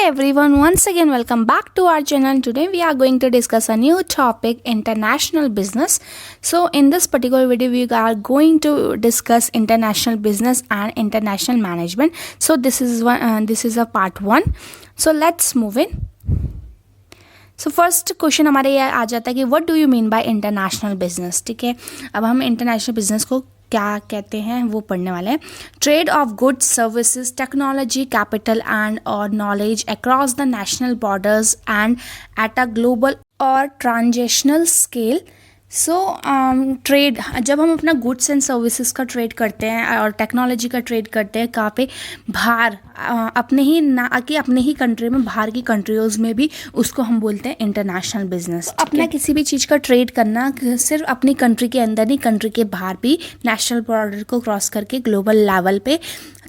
everyone, once again welcome back to our channel. Today we are going to discuss a new topic, international business. So in this particular video we are going to discuss international business and international management. So this is a part 1. So let's move in. So first question हमारे ये आ जाता है कि what do you mean by international business. ठीक है, अब हम international business को क्या कहते हैं वो पढ़ने वाले हैं. Trade of goods, services, technology, capital and और knowledge across the national borders and at a global और ट्रांजेशनल स्केल. सो ट्रेड, जब हम अपना गुड्स एंड सर्विसेज का ट्रेड करते हैं और टेक्नोलॉजी का ट्रेड करते हैं कहाँ पे, बाहर अपने ही ना कि अपने ही कंट्री में, बाहर की कंट्रीज में भी, उसको हम बोलते हैं इंटरनेशनल बिजनेस. अपना किसी भी चीज़ का ट्रेड करना सिर्फ अपनी कंट्री के अंदर नहीं, कंट्री के बाहर भी, नेशनल बॉर्डर को क्रॉस करके ग्लोबल लेवल पे,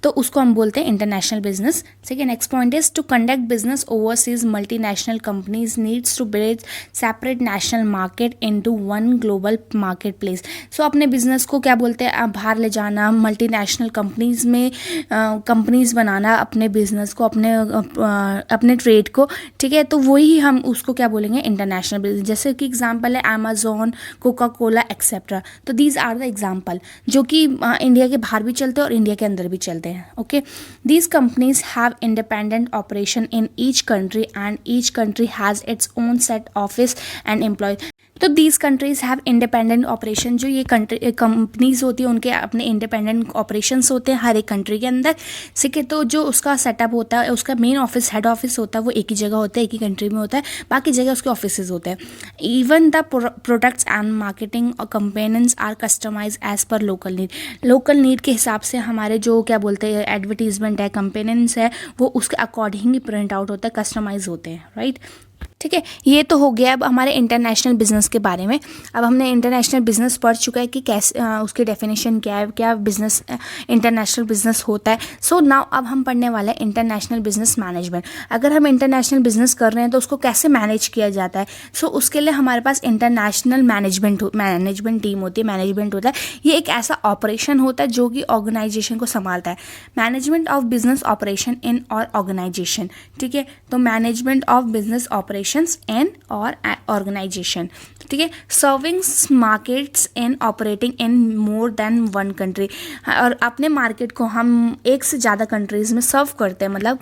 तो उसको हम बोलते हैं इंटरनेशनल बिजनेस. ठीक है, next point is to conduct business overseas multinational companies needs to build separate national market into one global marketplace. So अपने बिजनेस को क्या बोलते हैं, बाहर ले जाना, मल्टीनेशनल कंपनीज में कंपनीज बनाना, अपने बिजनेस को, अपने ट्रेड को. ठीक है, तो वही हम उसको क्या बोलेंगे, इंटरनेशनल बिजनेस. जैसे कि एग्जांपल है अमेजोन, कोका कोला एक्सेट्रा. तो दीज आर द एग्जांपल जो कि इंडिया के बाहर भी चलते हैं और इंडिया के अंदर भी चलते हैं. Okay, these companies have independent operation in each country and each country has its own set office and employees. तो these countries have independent operation. जो ये कंपनीज होती है उनके अपने इंडिपेंडेंट ऑपरेशंस होते हैं हर एक कंट्री के अंदर. ठीक है, तो जो उसका सेटअप होता है, उसका मेन ऑफिस, हेड ऑफिस होता है, वो एक ही जगह होता है, एक ही कंट्री में होता है, बाकी जगह उसके ऑफिसेज होते हैं. Even the products and marketing companions are customise as per local need. Local need के हिसाब से हमारे जो क्या बोलते हैं एडवर्टीजमेंट है, कंपेनियंस है, वो उसके अकॉर्डिंग ही प्रिंट आउट होता है, कस्टमाइज होते हैं. राइट. ठीक है, ये तो हो गया अब हमारे इंटरनेशनल बिजनेस के बारे में. अब हमने इंटरनेशनल बिजनेस पढ़ चुका है कि कैसे उसकी डेफिनेशन क्या है, क्या बिजनेस इंटरनेशनल बिजनेस होता है. सो नाउ अब हम पढ़ने वाले हैं इंटरनेशनल बिजनेस मैनेजमेंट. अगर हम इंटरनेशनल बिजनेस कर रहे हैं तो उसको कैसे मैनेज किया जाता है. सो उसके लिए हमारे पास इंटरनेशनल मैनेजमेंट टीम होती है, मैनेजमेंट होता है. ये एक ऐसा ऑपरेशन होता है जो कि ऑर्गेनाइजेशन को संभालता है. Management of business operation in और ऑर्गेनाइजेशन. ठीक है, तो management of business operation and और ऑर्गेनाइजेशन. ठीक है, serving markets and operating in more than one country. और अपने मार्केट को हम एक से ज़्यादा कंट्रीज़ में सर्व करते हैं. मतलब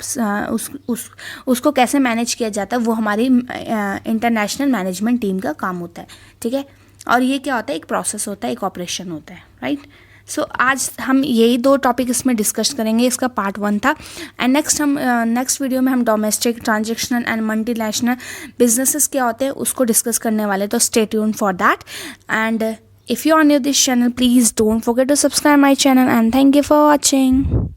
उसको कैसे मैनेज किया जाता है वो हमारी इंटरनेशनल मैनेजमेंट टीम का काम होता है. ठीक है, और ये क्या होता है, एक प्रोसेस होता है, एक ऑपरेशन होता है. राइट. सो आज हम यही 2 टॉपिक इसमें डिस्कस करेंगे. इसका पार्ट 1 था. एंड नेक्स्ट वीडियो में हम domestic, transactional and multinational businesses क्या होते हैं उसको डिस्कस करने वाले. तो stay tuned for that. And if you are new this channel, please don't forget to subscribe my channel. And thank you for watching.